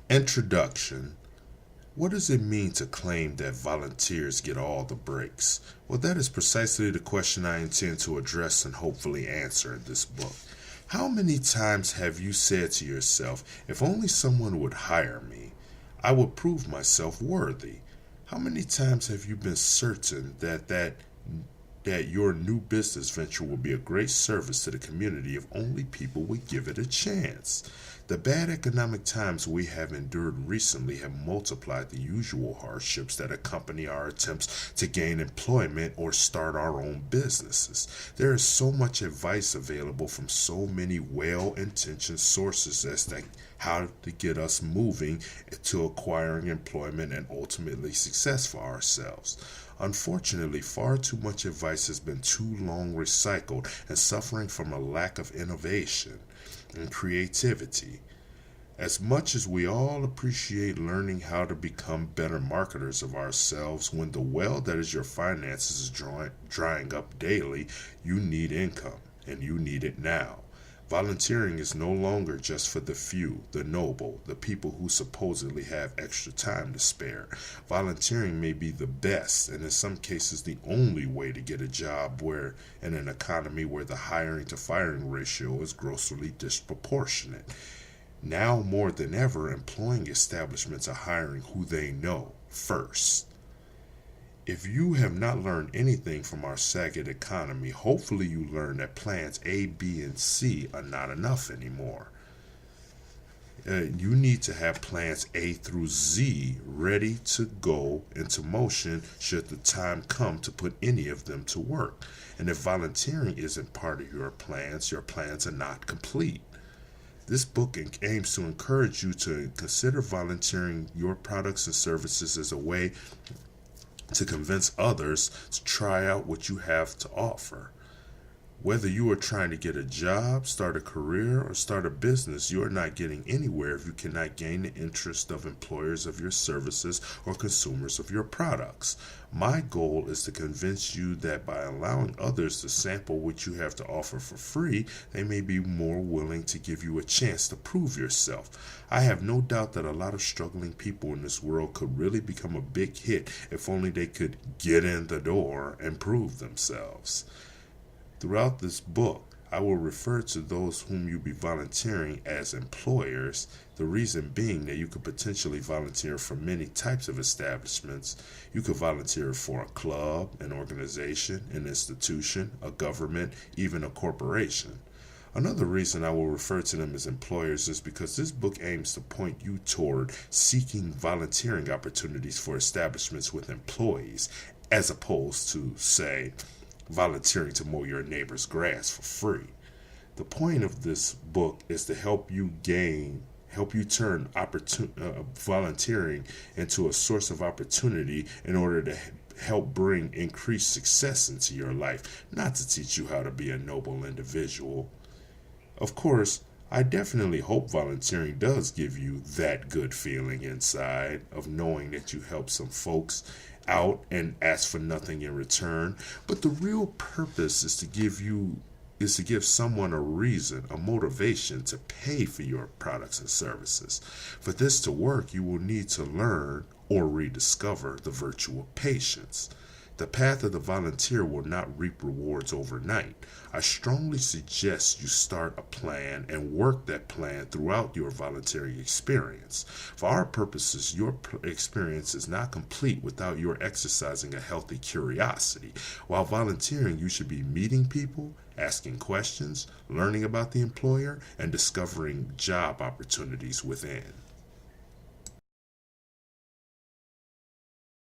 Introduction. What does it mean to claim that volunteers get all the breaks? Well, that is precisely the question I intend to address and hopefully answer in this book. How many times have you said to yourself, if only someone would hire me, I would prove myself worthy? How many times have you been certain that your new business venture will be a great service to the community if only people would give it a chance? The bad economic times we have endured recently have multiplied the usual hardships that accompany our attempts to gain employment or start our own businesses. There is so much advice available from so many well-intentioned sources as to how to get us moving to acquiring employment and ultimately success for ourselves. Unfortunately, far too much advice has been too long recycled and suffering from a lack of innovation and creativity. As much as we all appreciate learning how to become better marketers of ourselves, when the well that is your finances is drying up daily, you need income, and you need it now. Volunteering is no longer just for the few, the noble, the people who supposedly have extra time to spare. Volunteering may be the best, and in some cases the only way to get a job in an economy where the hiring to firing ratio is grossly disproportionate. Now more than ever, employing establishments are hiring who they know first. If you have not learned anything from our sagging economy, hopefully you learn that plans A, B, and C are not enough anymore. You need to have plans A through Z ready to go into motion should the time come to put any of them to work. And if volunteering isn't part of your plans are not complete. This book aims to encourage you to consider volunteering your products and services as a way to convince others to try out what you have to offer. Whether you are trying to get a job, start a career, or start a business, you are not getting anywhere if you cannot gain the interest of employers of your services or consumers of your products. My goal is to convince you that by allowing others to sample what you have to offer for free, they may be more willing to give you a chance to prove yourself. I have no doubt that a lot of struggling people in this world could really become a big hit if only they could get in the door and prove themselves. Throughout this book, I will refer to those whom you be volunteering as employers, the reason being that you could potentially volunteer for many types of establishments. You could volunteer for a club, an organization, an institution, a government, even a corporation. Another reason I will refer to them as employers is because this book aims to point you toward seeking volunteering opportunities for establishments with employees, as opposed to, say, volunteering to mow your neighbor's grass for free. The point of this book is to help you turn volunteering into a source of opportunity in order to help bring increased success into your life, not to teach you how to be a noble individual. Of course, I definitely hope volunteering does give you that good feeling inside of knowing that you help some folks out and ask for nothing in return. But the real purpose is to give someone a reason, a motivation to pay for your products and services. For this to work, you will need to learn or rediscover the virtue of patience. The path of the volunteer will not reap rewards overnight. I strongly suggest you start a plan and work that plan throughout your volunteering experience. For our purposes, your experience is not complete without your exercising a healthy curiosity. While volunteering, you should be meeting people, asking questions, learning about the employer, and discovering job opportunities within.